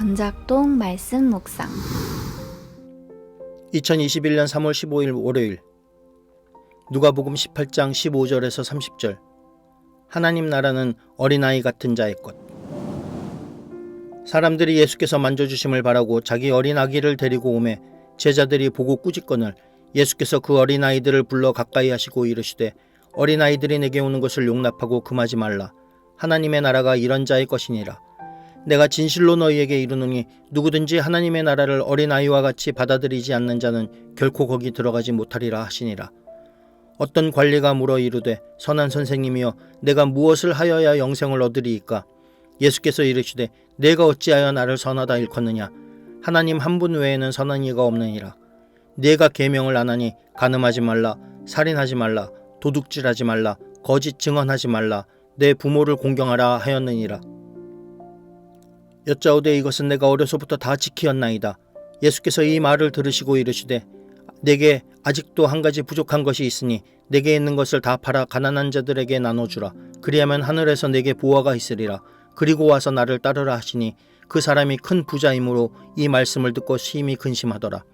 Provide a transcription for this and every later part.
전작동 말씀 묵상 2021년 3월 15일 월요일 누가복음 18장 15절에서 30절 하나님 나라는 어린아이 같은 자의 것. 사람들이 예수께서 만져주심을 바라고 자기 어린 아기를 데리고 오매 제자들이 보고 꾸짖거늘 예수께서 그 어린아이들을 불러 가까이 하시고 이르시되 어린아이들이 내게 오는 것을 용납하고 금하지 말라. 하나님의 나라가 이런 자의 것이니라. 내가 진실로 너희에게 이르노니 누구든지 하나님의 나라를 어린아이와 같이 받아들이지 않는 자는 결코 거기 들어가지 못하리라 하시니라. 어떤 관리가 물어 이르되 선한 선생님이여 내가 무엇을 하여야 영생을 얻으리이까? 예수께서 이르시되 내가 어찌하여 나를 선하다 일컫느냐? 하나님 한 분 외에는 선한 이가 없느니라. 네가 계명을 안 하니 간음하지 말라, 살인하지 말라, 도둑질하지 말라, 거짓 증언하지 말라, 내 부모를 공경하라 하였느니라. 여짜오되 이것은 내가 어려서부터 다 지키었나이다. 예수께서 이 말을 들으시고 이르시되 내게 아직도 한 가지 부족한 것이 있으니 내게 있는 것을 다 팔아 가난한 자들에게 나눠주라. 그리하면 하늘에서 내게 보화가 있으리라. 그리고 와서 나를 따르라 하시니 그 사람이 큰 부자이므로 이 말씀을 듣고 심히 근심하더라.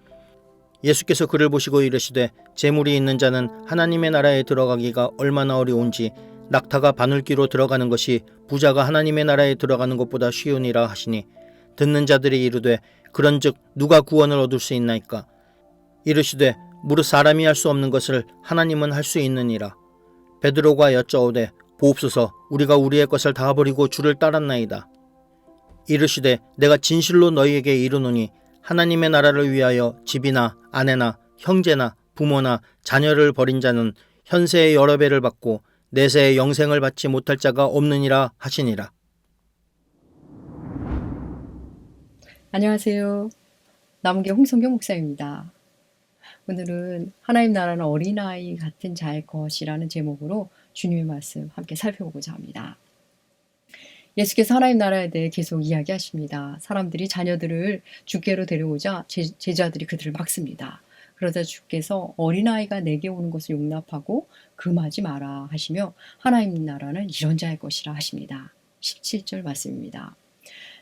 예수께서 그를 보시고 이르시되 재물이 있는 자는 하나님의 나라에 들어가기가 얼마나 어려운지 낙타가 바늘귀로 들어가는 것이 부자가 하나님의 나라에 들어가는 것보다 쉬우니라 하시니 듣는 자들이 이르되 그런즉 누가 구원을 얻을 수 있나이까? 이르시되 무릇 사람이 할 수 없는 것을 하나님은 할 수 있느니라. 베드로가 여짜오되 보옵소서 우리가 우리의 것을 다 버리고 주를 따랐나이다. 이르시되 내가 진실로 너희에게 이르노니 하나님의 나라를 위하여 집이나 아내나 형제나 부모나 자녀를 버린 자는 현세의 여러 배를 받고 내세의 영생을 받지 못할 자가 없느니라 하시니라. 안녕하세요. 남계 홍성경 목사입니다. 오늘은 하나님 나라는 어린아이 같은 자의 것이라는 제목으로 주님의 말씀 함께 살펴보고자 합니다. 예수께서 하나님 나라에 대해 계속 이야기하십니다. 사람들이 자녀들을 주께로 데려오자 제자들이 그들을 막습니다. 그러자 주께서 어린아이가 내게 오는 것을 용납하고 금하지 마라 하시며 하나님 나라는 이런 자의 것이라 하십니다. 17절 말씀입니다.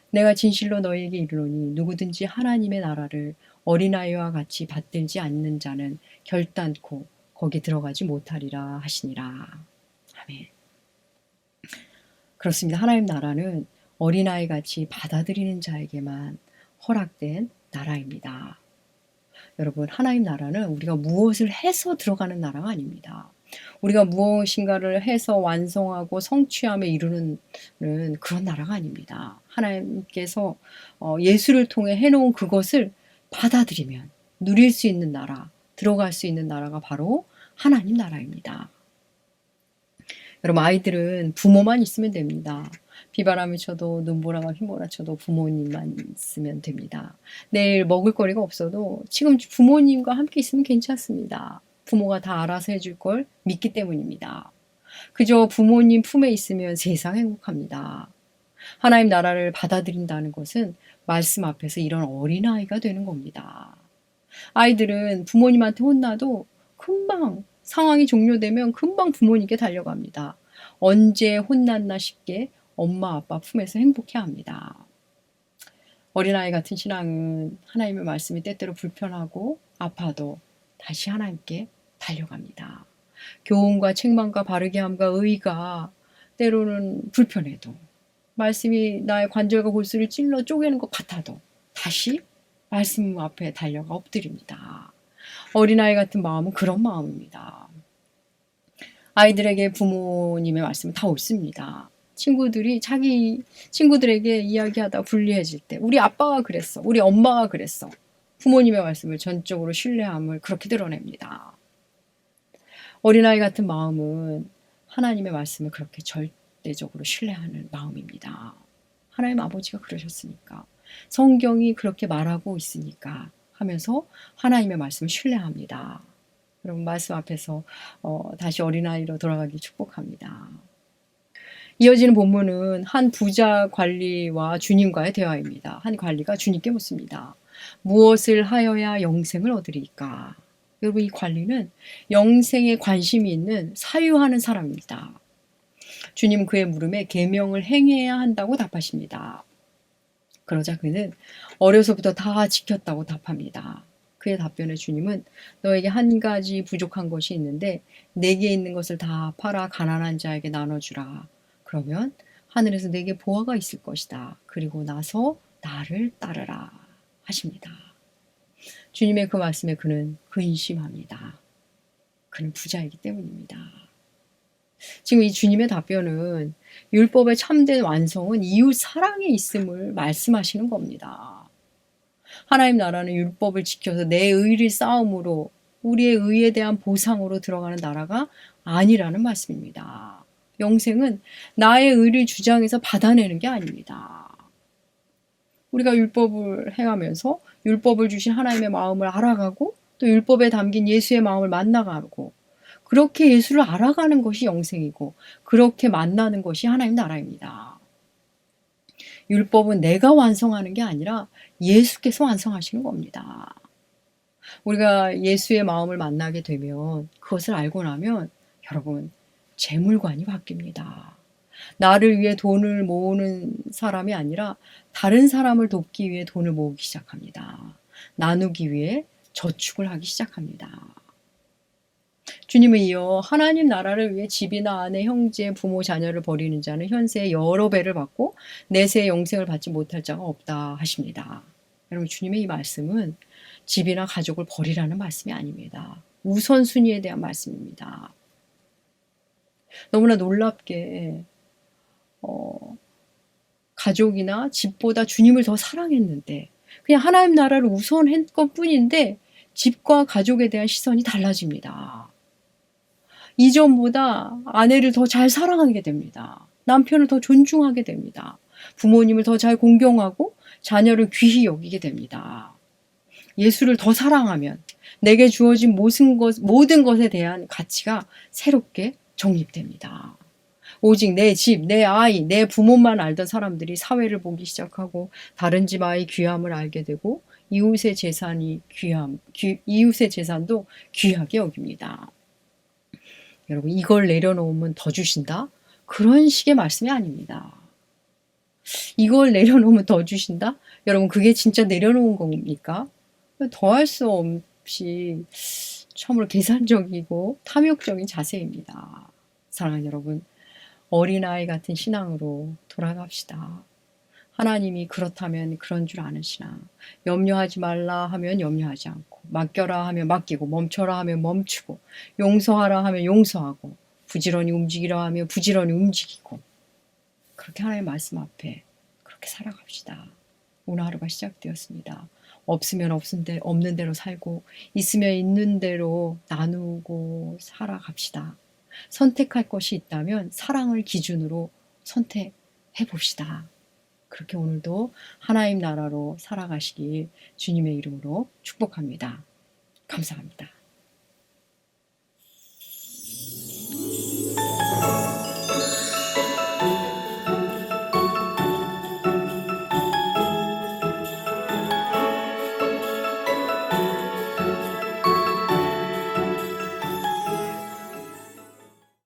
내가 진실로 너희에게 이르노니 누구든지 하나님의 나라를 어린아이와 같이 받들지 않는 자는 결단코 거기 들어가지 못하리라 하시니라. 아멘. 그렇습니다. 하나님 나라는 어린아이 같이 받아들이는 자에게만 허락된 나라입니다. 여러분, 하나님 나라는 우리가 무엇을 해서 들어가는 나라가 아닙니다. 우리가 무엇인가를 해서 완성하고 성취함에 이르는 그런 나라가 아닙니다. 하나님께서 예수를 통해 해놓은 그것을 받아들이면 누릴 수 있는 나라, 들어갈 수 있는 나라가 바로 하나님 나라입니다. 여러분, 아이들은 부모만 있으면 됩니다. 비바람이 쳐도 눈보라가 휘몰아쳐도 부모님만 있으면 됩니다. 내일 먹을 거리가 없어도 지금 부모님과 함께 있으면 괜찮습니다. 부모가 다 알아서 해줄 걸 믿기 때문입니다. 그저 부모님 품에 있으면 세상 행복합니다. 하나님 나라를 받아들인다는 것은 말씀 앞에서 이런 어린아이가 되는 겁니다. 아이들은 부모님한테 혼나도 금방 상황이 종료되면 금방 부모님께 달려갑니다. 언제 혼났나 싶게 엄마 아빠 품에서 행복해합니다. 어린아이 같은 신앙은 하나님의 말씀이 때때로 불편하고 아파도 다시 하나님께 달려갑니다. 교훈과 책망과 바르게함과 의가 때로는 불편해도 말씀이 나의 관절과 골수를 찔러 쪼개는 것 같아도 다시 말씀 앞에 달려가 엎드립니다. 어린아이 같은 마음은 그런 마음입니다. 아이들에게 부모님의 말씀은 다 옳습니다. 친구들이 자기 친구들에게 이야기하다 불리해질 때 우리 아빠가 그랬어, 우리 엄마가 그랬어. 부모님의 말씀을 전적으로 신뢰함을 그렇게 드러냅니다. 어린아이 같은 마음은 하나님의 말씀을 그렇게 절대적으로 신뢰하는 마음입니다. 하나님 아버지가 그러셨으니까, 성경이 그렇게 말하고 있으니까 하면서 하나님의 말씀을 신뢰합니다. 여러분, 말씀 앞에서 다시 어린아이로 돌아가기 축복합니다. 이어지는 본문은 한 부자 관리와 주님과의 대화입니다. 한 관리가 주님께 묻습니다. 무엇을 하여야 영생을 얻으리까? 여러분, 이 관리는 영생에 관심이 있는 사유하는 사람입니다. 주님 그의 물음에 계명을 행해야 한다고 답하십니다. 그러자 그는 어려서부터 다 지켰다고 답합니다. 그의 답변에 주님은 너에게 한 가지 부족한 것이 있는데 내게 있는 것을 다 팔아 가난한 자에게 나눠주라. 그러면 하늘에서 내게 보화가 있을 것이다. 그리고 나서 나를 따르라 하십니다. 주님의 그 말씀에 그는 근심합니다. 그는 부자이기 때문입니다. 지금 이 주님의 답변은 율법의 참된 완성은 이웃 사랑에 있음을 말씀하시는 겁니다. 하나님 나라는 율법을 지켜서 내 의를 쌓음으로 우리의 의에 대한 보상으로 들어가는 나라가 아니라는 말씀입니다. 영생은 나의 의를 주장해서 받아내는 게 아닙니다. 우리가 율법을 행하면서 율법을 주신 하나님의 마음을 알아가고 또 율법에 담긴 예수의 마음을 만나가고 그렇게 예수를 알아가는 것이 영생이고 그렇게 만나는 것이 하나님 나라입니다. 율법은 내가 완성하는 게 아니라 예수께서 완성하시는 겁니다. 우리가 예수의 마음을 만나게 되면 그것을 알고 나면 여러분 재물관이 바뀝니다. 나를 위해 돈을 모으는 사람이 아니라 다른 사람을 돕기 위해 돈을 모으기 시작합니다. 나누기 위해 저축을 하기 시작합니다. 주님은 이어 하나님 나라를 위해 집이나 아내, 형제, 부모, 자녀를 버리는 자는 현세에 여러 배를 받고 내세의 영생을 받지 못할 자가 없다 하십니다. 여러분 주님의 이 말씀은 집이나 가족을 버리라는 말씀이 아닙니다. 우선순위에 대한 말씀입니다. 너무나 놀랍게 가족이나 집보다 주님을 더 사랑했는데 그냥 하나님 나라를 우선했건 뿐인데 집과 가족에 대한 시선이 달라집니다. 이전보다 아내를 더 잘 사랑하게 됩니다. 남편을 더 존중하게 됩니다. 부모님을 더 잘 공경하고 자녀를 귀히 여기게 됩니다. 예수를 더 사랑하면 내게 주어진 모든 것에 대한 가치가 새롭게 정립됩니다. 오직 내 집, 내 아이, 내 부모만 알던 사람들이 사회를 보기 시작하고 다른 집 아이 귀함을 알게 되고 이웃의 재산도 귀하게 여깁니다. 여러분 이걸 내려놓으면 더 주신다? 그런 식의 말씀이 아닙니다. 이걸 내려놓으면 더 주신다? 여러분 그게 진짜 내려놓은 겁니까? 더할 수 없이 참으로 계산적이고 탐욕적인 자세입니다. 사랑하는 여러분 어린아이 같은 신앙으로 돌아갑시다. 하나님이 그렇다면 그런 줄 아시나 염려하지 말라 하면 염려하지 않고 맡겨라 하면 맡기고 멈춰라 하면 멈추고 용서하라 하면 용서하고 부지런히 움직이라 하면 부지런히 움직이고 그렇게 하나님의 말씀 앞에 그렇게 살아갑시다. 오늘 하루가 시작되었습니다. 없으면 없는 대로 살고 있으면 있는 대로 나누고 살아갑시다. 선택할 것이 있다면 사랑을 기준으로 선택해 봅시다. 그렇게 오늘도 하나님 나라로 살아가시길 주님의 이름으로 축복합니다. 감사합니다.